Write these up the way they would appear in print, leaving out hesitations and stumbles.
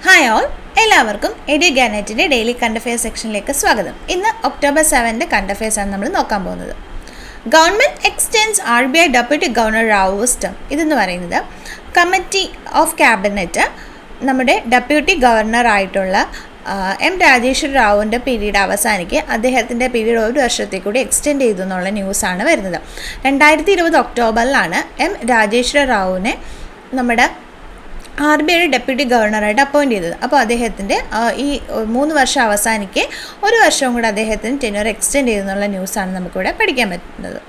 Hi all, എല്ലാവർക്കും എഡ്യൂഗാനറ്റിൻ്റെ daily current affairs സെക്ഷനിലേക്ക് സ്വാഗതം. ഇന്ന് ഒക്ടോബർ 7 കറണ്ട് അഫെയർസാണ് നമ്മൾ നോക്കാൻ പോകുന്നത്. Government extends RBI deputy governor Rao's term. ഇതെന്ന് പറയുന്നത് കമ്മിറ്റി ഓഫ് ക്യാബിനറ്റ് നമ്മുടെ ഡെപ്യൂട്ടി ഗവർണറായിട്ടുള്ള എം രാജേശ്വർ റാവുവിൻ്റെ പീരീഡ് അവസാനിക്ക് അദ്ദേഹത്തിൻ്റെ പീരീഡ് ഒരു വർഷത്തേക്ക് കൂടി എക്സ്റ്റെൻഡ് ചെയ്തു എന്നുള്ള ന്യൂസാണ് വരുന്നത്. 2020 ഒക്ടോബറിലാണ് എം രാജേശ്വർ റാവുവിനെ നമ്മുടെ RBIയുടെ ഡെപ്യൂട്ടി ഗവർണറായിട്ട് അപ്പോയിൻ്റ് ചെയ്തത്. അപ്പോൾ അദ്ദേഹത്തിൻ്റെ ഈ 3 വർഷം അവസാനിക്ക് ഒരു വർഷവും കൂടെ അദ്ദേഹത്തിന് ടെന്യൂർ എക്സ്റ്റെൻഡ് ചെയ്തെന്നുള്ള ന്യൂസാണ് നമുക്കിവിടെ പഠിക്കാൻ പറ്റുന്നത്.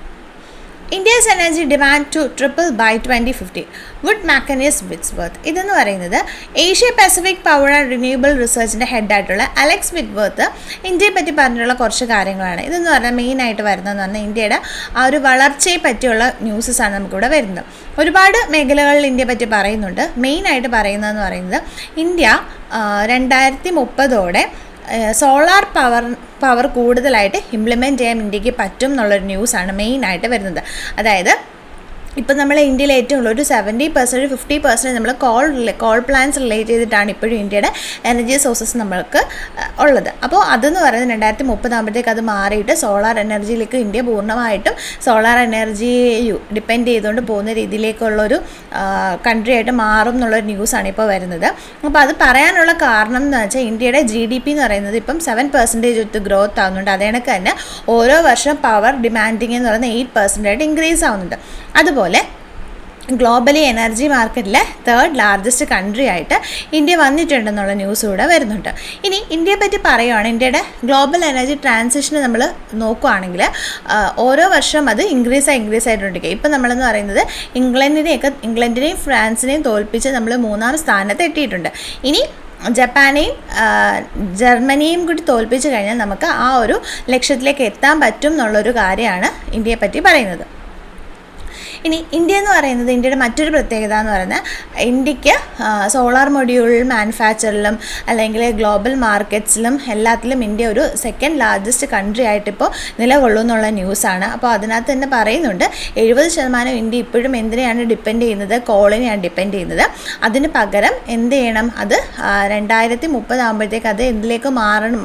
India's energy demand to triple by 2050 Wood Mackenzie's Whitworth. ഇതെന്ന് പറയുന്നത് Asia Pacific power and renewable റിസർച്ചിൻ്റെ ഹെഡായിട്ടുള്ള അലക്സ് വിറ്റ്വർത്ത് ഇന്ത്യയെ പറ്റി പറഞ്ഞിട്ടുള്ള കുറച്ച് കാര്യങ്ങളാണ്. ഇതെന്ന് പറഞ്ഞാൽ മെയിനായിട്ട് വരുന്നതെന്ന് പറഞ്ഞാൽ ഇന്ത്യയുടെ ആ ഒരു വളർച്ചയെ പറ്റിയുള്ള ന്യൂസസാണ് നമുക്കിവിടെ വരുന്നത്. ഒരുപാട് മേഖലകളിൽ ഇന്ത്യയെ പറ്റി പറയുന്നുണ്ട്. മെയിനായിട്ട് പറയുന്നതെന്ന് പറയുന്നത് ഇന്ത്യ 2030 സോളാർ പവർ കൂടുതലായിട്ട് ഇംപ്ലിമെൻറ്റ് ചെയ്യാൻ ഇന്ത്യക്ക് പറ്റും എന്നുള്ളൊരു ന്യൂസാണ് മെയിനായിട്ട് വരുന്നത്. അതായത് ഇപ്പം നമ്മളെ ഇന്ത്യയിൽ ഏറ്റവും ഉള്ള ഒരു 70% 50% നമ്മൾ കോൾ പ്ലാന്റ്സ് റിലേറ്റ് ചെയ്തിട്ടാണ് ഇപ്പോഴും ഇന്ത്യയുടെ എനർജി സോഴ്സസ് നമ്മൾക്ക് ഉള്ളത്. അപ്പോൾ അതെന്ന് പറയുന്നത് 2030 ആകുമ്പോഴത്തേക്ക് അത് മാറിയിട്ട് സോളാർ എനർജിയിലേക്ക് ഇന്ത്യ പൂർണ്ണമായിട്ടും സോളാർ എനർജി ഡിപ്പെൻഡ് ചെയ്തുകൊണ്ട് പോകുന്ന രീതിയിലേക്കുള്ളൊരു കൺട്രി ആയിട്ട് മാറും എന്നുള്ളൊരു ന്യൂസാണ് ഇപ്പോൾ വരുന്നത്. അപ്പോൾ അത് പറയാനുള്ള കാരണം എന്ന് വെച്ചാൽ ഇന്ത്യയുടെ GDP എന്ന് പറയുന്നത് ഇപ്പം 7% ഗ്രോത്ത് ആവുന്നുണ്ട്. അതേ കണക്ക് തന്നെ ഓരോ വർഷം പവർ ഡിമാൻഡിങ് എന്ന് പറയുന്നത് 8% ഇൻക്രീസ് ആവുന്നുണ്ട്. അതുപോലെ ഗ്ലോബലി എനർജി മാർക്കറ്റിലെ 3rd ലാർജസ്റ്റ് കൺട്രി ആയിട്ട് ഇന്ത്യ വന്നിട്ടുണ്ടെന്നുള്ള ന്യൂസ് കൂടെ വരുന്നുണ്ട്. ഇനി ഇന്ത്യയെ പറ്റി പറയുകയാണ്, ഇന്ത്യയുടെ ഗ്ലോബൽ എനർജി ട്രാൻസിഷന് നമ്മൾ നോക്കുകയാണെങ്കിൽ ഓരോ വർഷം അത് ഇൻക്രീസ് ആയിട്ടുണ്ടിരിക്കുക. ഇപ്പം നമ്മളെന്ന് പറയുന്നത് ഇംഗ്ലണ്ടിനെയും ഫ്രാൻസിനെയും തോൽപ്പിച്ച് നമ്മൾ 3ാം സ്ഥാനത്ത് എത്തിയിട്ടുണ്ട്. ഇനി ജപ്പാനെയും ജർമ്മനിയും കൂടി തോൽപ്പിച്ച് കഴിഞ്ഞാൽ നമുക്ക് ആ ഒരു ലക്ഷ്യത്തിലേക്ക് എത്താൻ പറ്റും എന്നുള്ളൊരു കാര്യമാണ് ഇന്ത്യയെ പറ്റി പറയുന്നത്. ഇനി ഇന്ത്യ എന്ന് പറയുന്നത് ഇന്ത്യയുടെ മറ്റൊരു പ്രത്യേകത എന്ന് പറയുന്നത് ഇന്ത്യക്ക് സോളാർ മൊഡ്യൂൾ മാനുഫാക്ചറിലും അല്ലെങ്കിൽ ഗ്ലോബൽ മാർക്കറ്റ്സിലും എല്ലാത്തിലും ഇന്ത്യ ഒരു 2nd ലാർജസ്റ്റ് കൺട്രി ആയിട്ടിപ്പോൾ നിലകൊള്ളും എന്നുള്ള ന്യൂസാണ്. അപ്പോൾ അതിനകത്ത് തന്നെ പറയുന്നുണ്ട് 70% ഇന്ത്യ ഇപ്പോഴും എന്തിനെയാണ് ഡിപ്പെൻഡ് ചെയ്യുന്നത്, കോളിനെയാണ് ഡിപ്പെൻഡ് ചെയ്യുന്നത്. അതിന് പകരം എന്ത് ചെയ്യണം, അത് 2030 ആകുമ്പോഴത്തേക്ക് അത് എന്തിലേക്ക്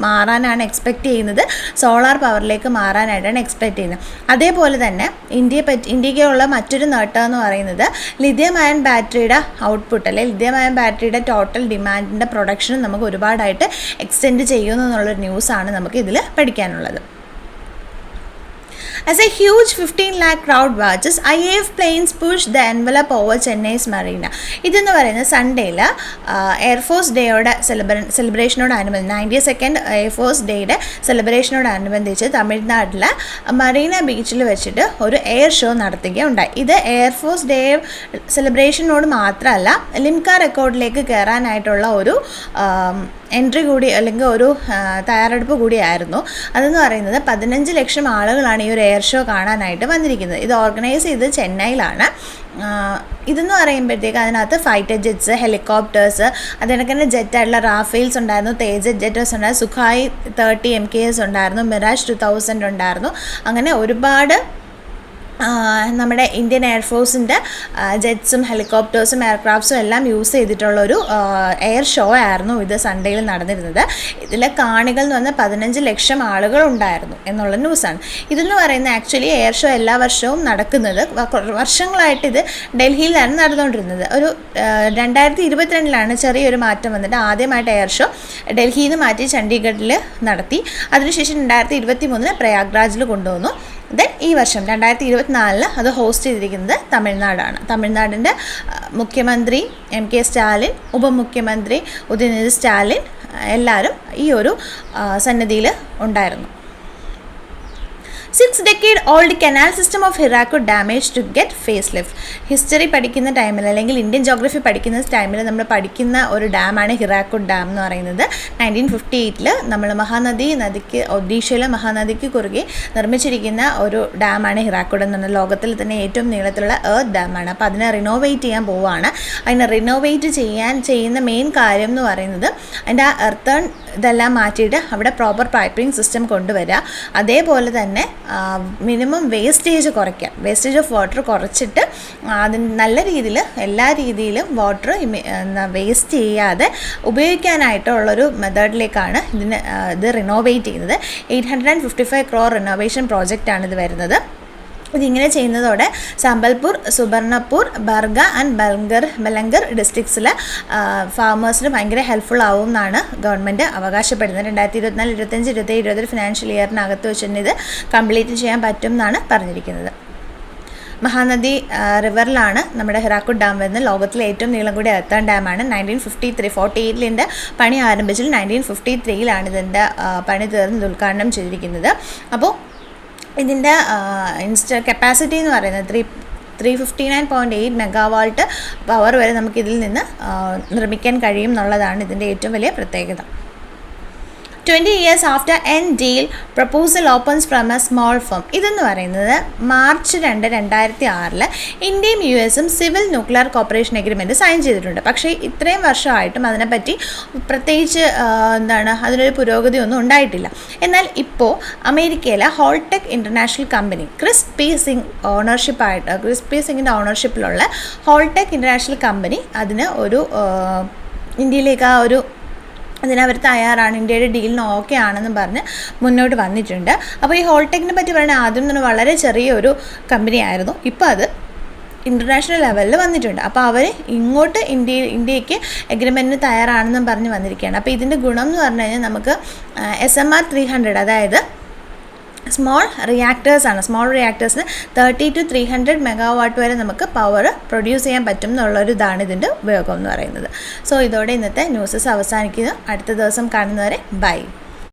മാറാനാണ് എക്സ്പെക്റ്റ് ചെയ്യുന്നത്, സോളാർ പവറിലേക്ക് മാറാനായിട്ടാണ് എക്സ്പെക്റ്റ് ചെയ്യുന്നത്. അതേപോലെ തന്നെ ഇന്ത്യക്കുള്ള മറ്റൊരു നേട്ടം എന്ന് പറയുന്നത് ലിഥിയം അയൺ ബാറ്ററിയുടെ ഔട്ട്പുട്ട് അല്ലെങ്കിൽ ലിഥിയം അയൺ ബാറ്ററിയുടെ ടോട്ടൽ ഡിമാൻഡിൻ്റെ പ്രൊഡക്ഷനും നമുക്ക് ഒരുപാടായിട്ട് എക്സ്റ്റെൻഡ് ചെയ്യുന്നു എന്നുള്ളൊരു ന്യൂസാണ് നമുക്ക് ഇതിൽ പഠിക്കാനുള്ളത്. As a huge 15 lakh crowd watches, IAF planes push the envelope over Chennai's marina. ഇതെന്ന് പറയുന്നത് സൺഡേയിൽ എയർഫോഴ്സ് ഡേയുടെ സെലിബ്രേഷനോടനുബന്ധിച്ച് 92nd എയർഫോഴ്സ് ഡേയുടെ സെലിബ്രേഷനോടനുബന്ധിച്ച് തമിഴ്നാട്ടിലെ മറീന ബീച്ചിൽ വെച്ചിട്ട് ഒരു എയർ ഷോ നടത്തുകയുണ്ടായി. ഇത് എയർഫോഴ്സ് ഡേ സെലിബ്രേഷനോട് മാത്രമല്ല ലിംക റെക്കോർഡിലേക്ക് കയറാനായിട്ടുള്ള ഒരു എൻട്രി കൂടി അല്ലെങ്കിൽ ഒരു തയ്യാറെടുപ്പ് കൂടിയായിരുന്നു. അതെന്ന് പറയുന്നത് 15 ലക്ഷം ആളുകളാണ് ഈ ഒരു എയർ ഷോ കാണാനായിട്ട് വന്നിരിക്കുന്നത്. ഇത് ഓർഗനൈസ് ചെയ്തത് ചെന്നൈയിലാണ്. ഇതെന്ന് പറയുമ്പോഴത്തേക്ക് അതിനകത്ത് ഫൈറ്റർ ജെറ്റ്സ്, ഹെലികോപ്റ്റേഴ്സ്, അതിനൊക്കെ തന്നെ ജെറ്റായിട്ടുള്ള റാഫേൽസ് ഉണ്ടായിരുന്നു, തേജസ് ജെറ്റേഴ്സ് ഉണ്ടായിരുന്നു, സുഖായ് 30 MKS ഉണ്ടായിരുന്നു, മിറാജ് 2000 ഉണ്ടായിരുന്നു. അങ്ങനെ ഒരുപാട് നമ്മുടെ ഇന്ത്യൻ എയർഫോഴ്സിൻ്റെ ജെറ്റ്സും ഹെലികോപ്റ്റേഴ്സും എയർക്രാഫ്റ്റ്സും എല്ലാം യൂസ് ചെയ്തിട്ടുള്ളൊരു എയർ ഷോ ആയിരുന്നു ഇത് സൺഡേയിൽ നടന്നിരുന്നത്. ഇതിലെ കാണികൾ എന്ന് പറഞ്ഞാൽ 15 ലക്ഷം ആളുകളുണ്ടായിരുന്നു എന്നുള്ള ന്യൂസാണ്. ഇതെന്ന് പറയുന്നത് ആക്ച്വലി എയർ ഷോ എല്ലാ വർഷവും നടക്കുന്നത് വർഷങ്ങളായിട്ട് ഇത് ഡൽഹിയിലാണ് നടന്നുകൊണ്ടിരുന്നത്. ഒരു 2022 ചെറിയൊരു മാറ്റം വന്നിട്ട് ആദ്യമായിട്ട് എയർ ഷോ ഡൽഹിയിൽ നിന്ന് മാറ്റി ചണ്ഡീഗഡിൽ നടത്തി. അതിനുശേഷം 2023 പ്രയാഗ്രാജിൽ കൊണ്ടുവന്നു. ദെൻ ഈ വർഷം 2024 അത് ഹോസ്റ്റ് ചെയ്തിരിക്കുന്നത് തമിഴ്നാടാണ്. തമിഴ്നാടിൻ്റെ മുഖ്യമന്ത്രി MK സ്റ്റാലിൻ, ഉപമുഖ്യമന്ത്രി ഉദയനിധി സ്റ്റാലിൻ എല്ലാവരും ഈ ഒരു സന്നിധിയിൽ ഉണ്ടായിരുന്നു. 6-decade-old canal system of Hirakud damaged to get facelift. History പഠിക്കുന്ന ടൈമിൽ അല്ലെങ്കിൽ ഇന്ത്യൻ ജോഗ്രഫി പഠിക്കുന്ന ടൈമിൽ നമ്മൾ പഠിക്കുന്ന ഒരു ഡാമാണ് ഹിറാക്കുഡ് ഡാം എന്ന് പറയുന്നത്. 1958 നമ്മൾ നദിക്ക് ഒഡീഷയിലെ മഹാനദിക്ക് കുറുകെ നിർമ്മിച്ചിരിക്കുന്ന ഒരു ഡാമാണ് ഹിറാക്കുഡ് എന്ന് പറഞ്ഞാൽ ലോകത്തിൽ തന്നെ ഏറ്റവും നീളത്തിലുള്ള എർത്ത് ഡാമാണ്. അപ്പോൾ അതിനെ റിനോവേറ്റ് ചെയ്യാൻ പോവുകയാണ്. അതിനെ റിനോവേറ്റ് ചെയ്യുന്ന മെയിൻ കാര്യം എന്ന് പറയുന്നത് അതിൻ്റെ ആ ഇതെല്ലാം മാറ്റിയിട്ട് അവിടെ പ്രോപ്പർ പൈപ്പിംഗ് സിസ്റ്റം കൊണ്ടുവരിക. അതേപോലെ തന്നെ മിനിമം വേസ്റ്റേജ് കുറയ്ക്കുക. വേസ്റ്റേജ് ഓഫ് വാട്ടർ കുറച്ചിട്ട് അതിന് നല്ല രീതിയിൽ എല്ലാ രീതിയിലും വാട്ടർ വേസ്റ്റ് ചെയ്യാതെ ഉപയോഗിക്കാനായിട്ടുള്ളൊരു മെത്തേഡിലേക്കാണ് ഇത് റിനോവേറ്റ് ചെയ്യുന്നത്. 855 crore റിനോവേഷൻ പ്രോജക്റ്റാണ് ഇത് വരുന്നത്. ഇതിങ്ങനെ ചെയ്യുന്നതോടെ സംബൽപൂർ, സുബർണപൂർ, ബർഗ ആൻഡ് ബലങ്കർ ഡിസ്ട്രിക്ട്സിലെ ഫാമേഴ്സിന് ഭയങ്കര ഹെൽപ്ഫുൾ ആവും എന്നാണ് ഗവൺമെൻറ് അവകാശപ്പെടുന്നത്. 2024, 25, 27 ഫിനാൻഷ്യൽ ഇയറിനകത്ത് വെച്ച് തന്നെ ഇത് കംപ്ലീറ്റ് ചെയ്യാൻ പറ്റും എന്നാണ് പറഞ്ഞിരിക്കുന്നത്. മഹാനദി റിവറിലാണ് നമ്മുടെ ഹിരാക്കുഡ് ഡാം വരുന്നത്. ലോകത്തിലെ ഏറ്റവും നീളം കൂടിയ എർത്തൺ ഡാമാണ്. 1948 പണി ആരംഭിച്ചത് 1953 ഇതിൻ്റെ പണി തീർന്ന് ഉദ്ഘാടനം ചെയ്തിരിക്കുന്നത്. അപ്പോൾ ഇതിൻ്റെ കപ്പാസിറ്റി എന്ന് പറയുന്നത് 359.8 മെഗാവാട്ട് പവർ വരെ നമുക്കിതിൽ നിന്ന് നിർമ്മിക്കാൻ കഴിയും എന്നുള്ളതാണ് ഇതിൻ്റെ ഏറ്റവും വലിയ പ്രത്യേകത. 20 years after end deal, proposal opens from a small firm. ഇതെന്ന് പറയുന്നത് മാർച്ച് 2, 2006 ഇന്ത്യയും US-ഉം civil nuclear cooperation agreement sign ചെയ്തിട്ടുണ്ട്. പക്ഷേ ഇത്രയും വർഷമായിട്ടും അതിനെപ്പറ്റി പ്രത്യേകിച്ച് അതിനൊരു പുരോഗതിയൊന്നും ഉണ്ടായിട്ടില്ല. എന്നാൽ ഇപ്പോൾ അമേരിക്കയിലെ Holtec International company Kris P സിങ്ങിൻ്റെ ഓണർഷിപ്പിലുള്ള ഹോൾടെക് ഇൻ്റർനാഷണൽ കമ്പനി അതിന് ഇന്ത്യയിലേക്ക് അതിനവർ തയ്യാറാണ്, ഇന്ത്യയുടെ ഡീലിന് ഓക്കെ ആണെന്ന് പറഞ്ഞ് മുന്നോട്ട് വന്നിട്ടുണ്ട്. അപ്പോൾ ഈ ഹോൾടെക്കിനെ പറ്റി പറയുന്നത് ആദ്യം തന്നെ വളരെ ചെറിയൊരു കമ്പനി ആയിരുന്നു. ഇപ്പോൾ അത് ഇൻ്റർനാഷണൽ ലെവലിൽ വന്നിട്ടുണ്ട്. അപ്പോൾ അവർ ഇങ്ങോട്ട് ഇന്ത്യക്ക് എഗ്രിമെൻറ്റിന് തയ്യാറാണെന്നും പറഞ്ഞ് വന്നിരിക്കുകയാണ്. അപ്പോൾ ഇതിൻ്റെ ഗുണം എന്ന് പറഞ്ഞു കഴിഞ്ഞാൽ നമുക്ക് SMR 300 അതായത് സ്മോൾ റിയാക്ടേഴ്സാണ്. സ്മോൾ റിയാക്ടേഴ്സിന് 30 to 300 മെഗാവാട്ട് വരെ നമുക്ക് പവർ പ്രൊഡ്യൂസ് ചെയ്യാൻ പറ്റും ഇതാണ് ഇതിൻ്റെ ഉപയോഗം എന്ന് പറയുന്നത്. സോ ഇതോടെ ഇന്നത്തെ ന്യൂസസ് അവസാനിക്കുന്നു. അടുത്ത ദിവസം കാണുന്നവരെ ബൈ.